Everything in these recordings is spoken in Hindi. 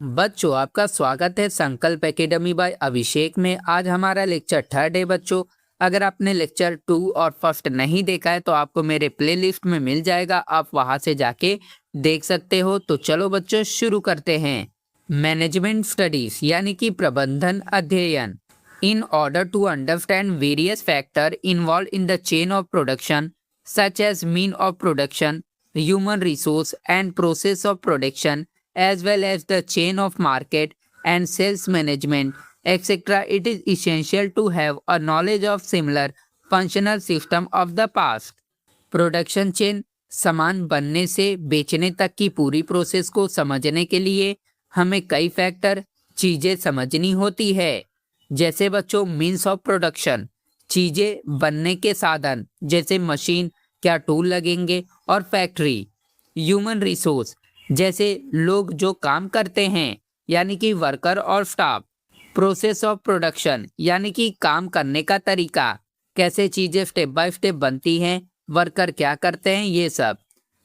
बच्चों, आपका स्वागत है संकल्प एकेडमी बाय अभिषेक में। आज हमारा लेक्चर थर्ड है बच्चों। अगर आपने लेक्चर 2 और फर्स्ट नहीं देखा है तो आपको मेरे प्लेलिस्ट में मिल जाएगा, आप वहां से जाके देख सकते हो। तो चलो बच्चों शुरू करते हैं। मैनेजमेंट स्टडीज यानी कि प्रबंधन अध्ययन। In order to understand various factor involve in the chain of production such as mean of production, human resource and process of production, as well as the chain of market and sales management, etc. It is essential to have a knowledge of similar functional system of the past. Production chain, सामान बनने से बेचने तक की पूरी प्रोसेस को समझने के लिए हमें कई फैक्टर, चीजें समझनी होती है। जैसे बच्चों मीन्स ऑफ प्रोडक्शन, चीजें बनने के साधन जैसे मशीन, क्या टूल लगेंगे, और फैक्ट्री। ह्यूमन रिसोर्स जैसे लोग जो काम करते हैं यानी कि वर्कर और स्टाफ। प्रोसेस ऑफ प्रोडक्शन यानी कि काम करने का तरीका, कैसे चीजें स्टेप बाय स्टेप बनती हैं, वर्कर क्या करते हैं, ये सब।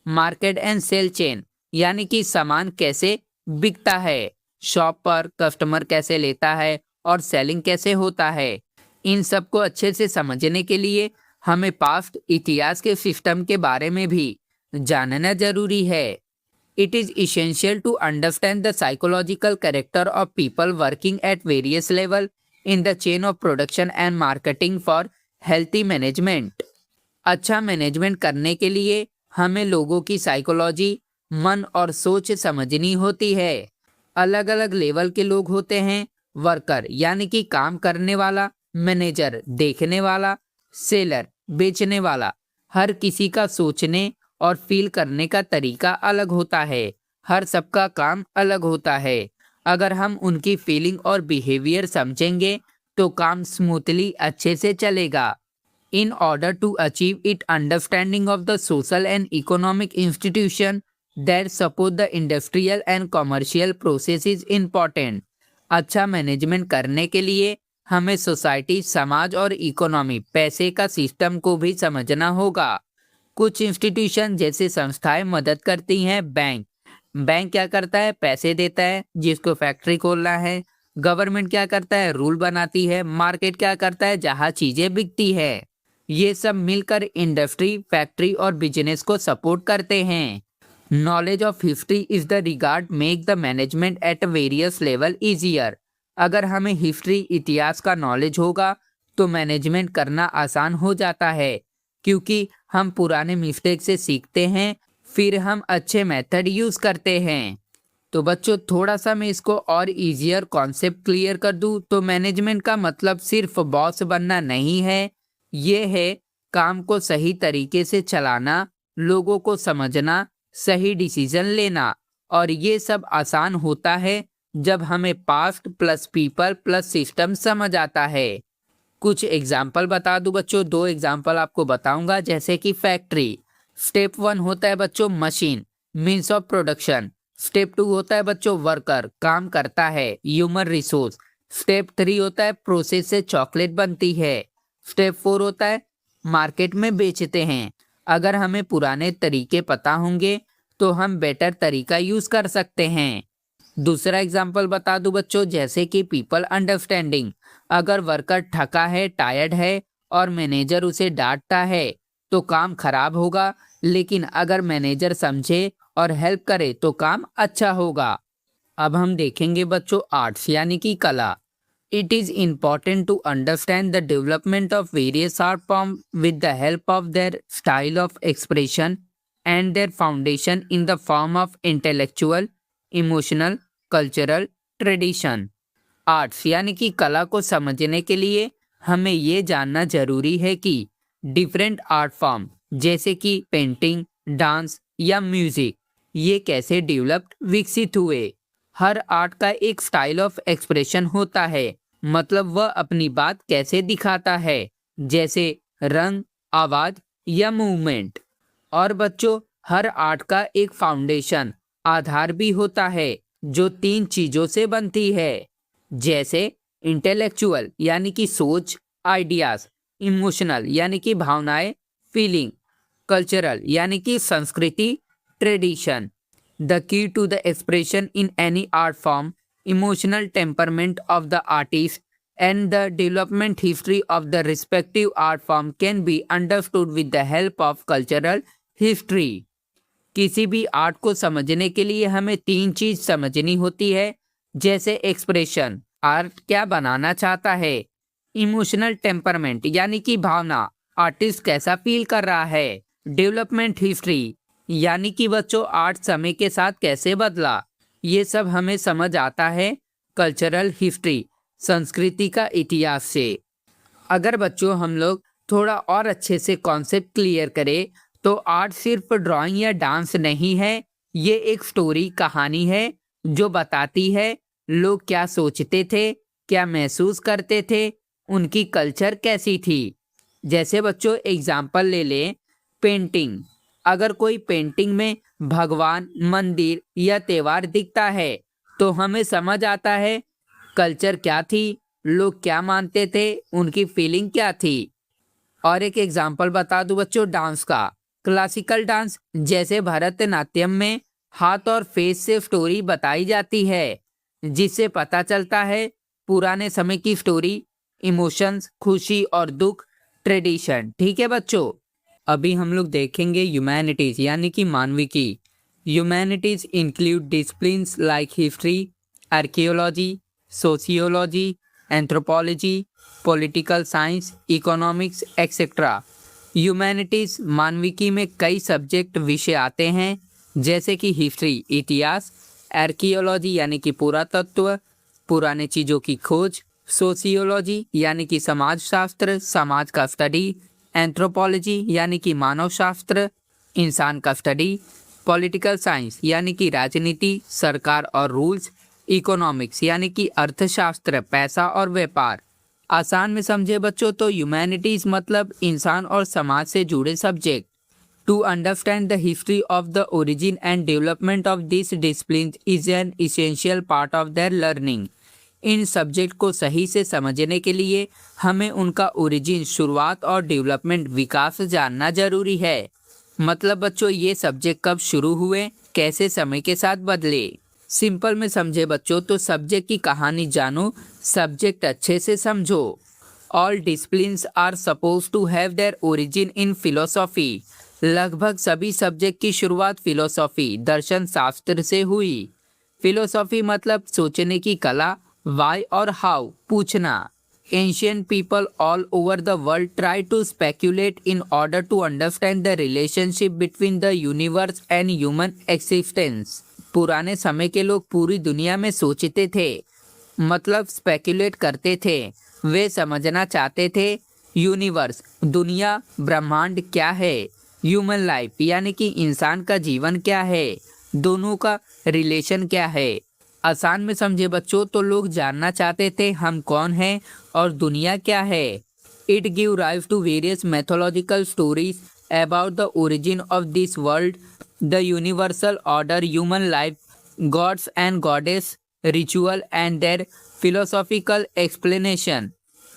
मार्केट एंड सेल चेन यानी कि सामान कैसे बिकता है, शॉप पर कस्टमर कैसे लेता है और सेलिंग कैसे होता है। इन सब को अच्छे से समझने के लिए हमें पास्ट इतिहास के सिस्टम के बारे में भी जानना जरूरी है। It is essential to understand the psychological character of people working at various levels in the chain of production and marketing for healthy management. अच्छा मैनेजमेंट करने के लिए हमें लोगों की साइकोलॉजी, मन और सोच समझनी होती है। अलग अलग लेवल के लोग होते हैं। वर्कर यानी कि काम करने वाला, मैनेजर देखने वाला, सेलर बेचने वाला। हर किसी का सोचने और फील करने का तरीका अलग होता है। हर सबका काम अलग होता है। अगर हम उनकी फीलिंग और बिहेवियर समझेंगे तो काम स्मूथली अच्छे से चलेगा। In order to achieve it understanding of the social and economic institution that support the industrial and commercial process is important. अच्छा मैनेजमेंट करने के लिए हमें सोसाइटी, समाज और इकोनॉमी, पैसे का सिस्टम को भी समझना होगा। कुछ इंस्टीट्यूशन जैसे संस्थाएं मदद करती हैं। बैंक क्या करता है, पैसे देता है जिसको फैक्ट्री खोलना है। गवर्नमेंट क्या करता है, रूल बनाती है। मार्केट क्या करता है, जहां चीजें बिकती है। ये सब मिलकर इंडस्ट्री, फैक्ट्री और बिजनेस को सपोर्ट करते हैं। Knowledge of history is the regard make the management at various level easier. अगर हमें हिस्ट्री, इतिहास का नॉलेज होगा तो मैनेजमेंट करना आसान हो जाता है, क्योंकि हम पुराने मिस्टेक से सीखते हैं, फिर हम अच्छे मेथड यूज करते हैं। तो बच्चों थोड़ा सा मैं इसको और इजियर कॉन्सेप्ट क्लियर कर दूं तो मैनेजमेंट का मतलब सिर्फ बॉस बनना नहीं है। ये है काम को सही तरीके से चलाना, लोगों को समझना, सही डिसीजन लेना। और ये सब आसान होता है जब हमें past plus people plus system समझ आता है। कुछ एग्जाम्पल बता दूं बच्चों, 2 एग्जाम्पल आपको बताऊंगा। जैसे कि फैक्ट्री, स्टेप 1 होता है बच्चों machine, means of production. Step 2 होता है बच्चों वर्कर, काम करता है, ह्यूमन रिसोर्स। स्टेप 3 होता है प्रोसेस से चॉकलेट बनती है। स्टेप 4 होता है मार्केट में बेचते हैं। अगर हमें पुराने तरीके पता होंगे तो हम बेटर तरीका यूज कर सकते हैं। दूसरा एग्जाम्पल बता दूं बच्चों, जैसे कि पीपल अंडरस्टैंडिंग। अगर वर्कर थका है, टायर्ड है और मैनेजर उसे डांटता है तो काम खराब होगा, लेकिन अगर मैनेजर समझे और हेल्प करे तो काम अच्छा होगा। अब हम देखेंगे बच्चों आर्ट्स यानी कि कला। It is important to understand the development of various art form with the help of their style of expression and their foundation in the form of intellectual, emotional, cultural tradition. Arts यानी कि कला को समझने के लिए हमें ये जानना जरूरी है कि डिफरेंट आर्ट फॉर्म जैसे कि पेंटिंग, डांस या म्यूजिक, ये कैसे डेवलप्ड, विकसित हुए। हर आर्ट का एक स्टाइल ऑफ एक्सप्रेशन होता है, मतलब वह अपनी बात कैसे दिखाता है, जैसे रंग, आवाज या मूवमेंट। और बच्चों हर आर्ट का एक फाउंडेशन, आधार भी होता है जो 3 चीजों से बनती है। जैसे इंटेलेक्चुअल यानी कि सोच, आइडियाज। इमोशनल यानी कि भावनाएं, फीलिंग। कल्चरल यानी कि संस्कृति, tradition. The key to the expression in any art form, emotional temperament of the artist and the development history of the respective art form can be understood with the help of cultural history। किसी भी आर्ट को समझने के लिए हमें 3 चीज समझनी होती है, जैसे एक्सप्रेशन, आर्ट क्या बनाना चाहता है, इमोशनल टेम्परमेंट यानी कि भावना, आर्टिस्ट कैसा फील कर रहा है, डेवलपमेंट हिस्ट्री यानी कि बच्चों आर्ट समय के साथ कैसे बदला। ये सब हमें समझ आता है कल्चरल हिस्ट्री, संस्कृति का इतिहास से। अगर बच्चों हम लोग थोड़ा और अच्छे से कॉन्सेप्ट क्लियर करें तो आर्ट सिर्फ ड्राइंग या डांस नहीं है, ये एक स्टोरी, कहानी है जो बताती है लोग क्या सोचते थे, क्या महसूस करते थे, उनकी कल्चर कैसी थी। जैसे बच्चों एग्जाम्पल ले लें, पेंटिंग। अगर कोई पेंटिंग में भगवान, मंदिर या त्योहार दिखता है तो हमें समझ आता है कल्चर क्या थी, लोग क्या मानते थे, उनकी फीलिंग क्या थी। और एक एग्जाम्पल बता दूं बच्चों डांस का। क्लासिकल डांस जैसे भरतनाट्यम में हाथ और फेस से स्टोरी बताई जाती है, जिससे पता चलता है पुराने समय की स्टोरी, इमोशंस, खुशी और दुख, ट्रेडिशन। ठीक है बच्चों, अभी हम लोग देखेंगे ह्यूमैनिटीज यानी कि मानविकी। Humanities include disciplines like history, archaeology, sociology, anthropology, political science, economics etcetera. Humanities मानविकी में कई सब्जेक्ट विषय आते हैं, जैसे कि हिस्ट्री इतिहास, आर्कियोलॉजी यानी कि पुरातत्व, पुराने चीज़ों की खोज, सोशियोलॉजी यानी कि समाजशास्त्र, समाज का स्टडी, एंथ्रोपोलॉजी यानी कि मानव शास्त्र, इंसान का स्टडी, पॉलिटिकल साइंस यानी कि राजनीति, सरकार और रूल्स, इकोनॉमिक्स यानी कि अर्थशास्त्र, पैसा और व्यापार। आसान में समझे बच्चों तो ह्यूमैनिटीज मतलब इंसान और समाज से जुड़े subject. To understand the history of the origin and development of this discipline is an essential part of their learning. इन सब्जेक्ट को सही से समझने के लिए हमें उनका ओरिजिन, शुरुआत और डेवलपमेंट, विकास जानना जरूरी है। मतलब बच्चों ये सब्जेक्ट कब शुरू हुए, कैसे समय के साथ बदले। सिंपल में समझे बच्चों तो सब्जेक्ट की कहानी जानो, सब्जेक्ट अच्छे से समझो। All disciplines are suppose to have their origin in philosophy. लगभग सभी सब्जेक्ट की शुरुआत फिलोसॉफी, दर्शन शास्त्र से हुई। फिलोसॉफी मतलब सोचने की कला, वाई और हाउ, पूछना। Ancient people all over the world try to speculate in order to understand the relationship between the universe and human existence. पुराने समय के लोग पूरी दुनिया में सोचते थे, मतलब स्पेक्यूलेट करते थे। वे समझना चाहते थे यूनिवर्स, दुनिया, ब्रह्मांड क्या है, ह्यूमन लाइफ यानी कि इंसान का जीवन क्या है, दोनों का रिलेशन क्या है। आसान में समझे बच्चों तो लोग जानना चाहते थे हम कौन हैं और दुनिया क्या है। It give rise to various mythological stories about the origin of this world, the universal order, human life, gods and goddess, ritual and their philosophical explanation.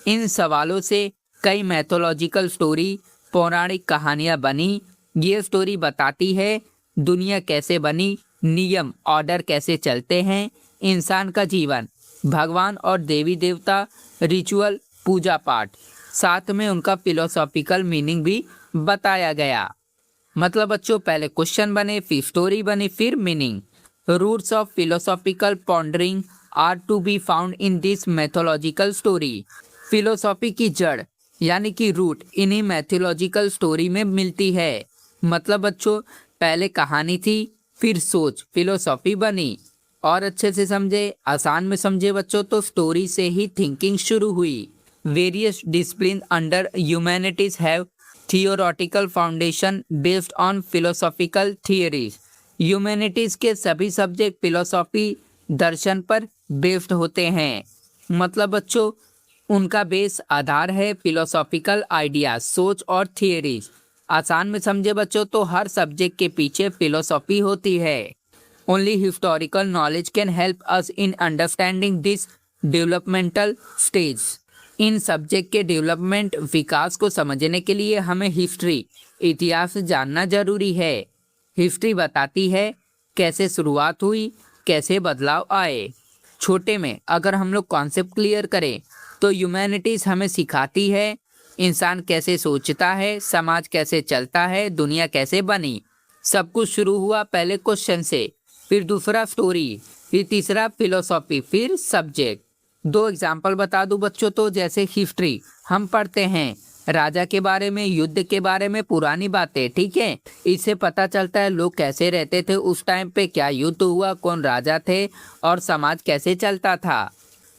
इन सवालों से कई मैथोलॉजिकल स्टोरी, पौराणिक कहानियाँ बनी। ये स्टोरी बताती है दुनिया कैसे बनी, नियम, ऑर्डर कैसे चलते हैं, इंसान का जीवन, भगवान और देवी देवता, रिचुअल, पूजा पाठ, साथ में उनका फिलोसॉफिकल मीनिंग भी बताया गया। मतलब बच्चों पहले क्वेश्चन बने, फिर स्टोरी बनी, फिर meaning. Roots of philosophical pondering are to be found in this mythological story. Philosophy की जड़ यानी कि रूट इन्हीं मैथोलॉजिकल स्टोरी में मिलती है। मतलब बच्चों पहले कहानी थी, फिर सोच, फिलोसॉफी बनी। और अच्छे से समझे, आसान में समझे बच्चों तो स्टोरी से ही थिंकिंग शुरू हुई। Various discipline under humanities have theoretical foundation based on philosophical theories. Humanities के सभी सब्जेक्ट फिलोसॉफी, दर्शन पर बेस्ड होते हैं। मतलब बच्चों उनका बेस आधार है फिलोसॉफिकल आइडियाज, सोच और थियरीज। आसान में समझे बच्चों तो हर सब्जेक्ट के पीछे फिलोसॉफी होती है। Only historical knowledge can help us in understanding this developmental stage. In subject के डेवलपमेंट, विकास को समझने के लिए हमें हिस्ट्री, इतिहास जानना जरूरी है। हिस्ट्री बताती है कैसे शुरुआत हुई, कैसे बदलाव आए। छोटे में अगर हम लोग कॉन्सेप्ट क्लियर करें तो ह्यूमैनिटीज हमें सिखाती है इंसान कैसे सोचता है, समाज कैसे चलता है, दुनिया कैसे बनी। सब कुछ शुरू हुआ पहले क्वेश्चन से, फिर दूसरा स्टोरी, फिर तीसरा फिलोसॉफी, फिर सब्जेक्ट। 2 एग्जाम्पल बता दूं बच्चों, तो जैसे हिस्ट्री हम पढ़ते हैं राजा के बारे में, युद्ध के बारे में, पुरानी बातें, ठीक है। इससे पता चलता है लोग कैसे रहते थे उस टाइम पे, क्या युद्ध हुआ, कौन राजा थे और समाज कैसे चलता था।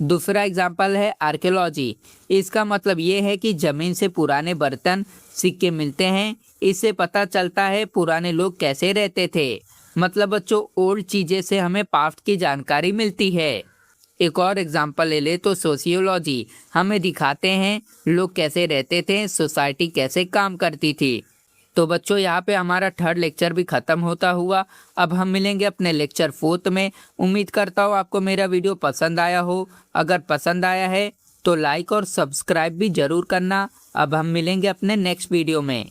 दूसरा एग्जाम्पल है आर्कियोलॉजी। इसका मतलब ये है कि जमीन से पुराने बर्तन, सिक्के मिलते हैं, इससे पता चलता है पुराने लोग कैसे रहते थे। मतलब बच्चों ओल्ड चीजें से हमें पास्ट की जानकारी मिलती है। एक और एग्जाम्पल ले ले तो सोशियोलॉजी, हमें दिखाते हैं लोग कैसे रहते थे, सोसाइटी कैसे काम करती थी। तो बच्चों यहाँ पे हमारा 3rd लेक्चर भी खत्म होता हुआ। अब हम मिलेंगे अपने लेक्चर 4th में। उम्मीद करता हूँ आपको मेरा वीडियो पसंद आया हो। अगर पसंद आया है तो लाइक और सब्सक्राइब भी जरूर करना। अब हम मिलेंगे अपने नेक्स्ट वीडियो में।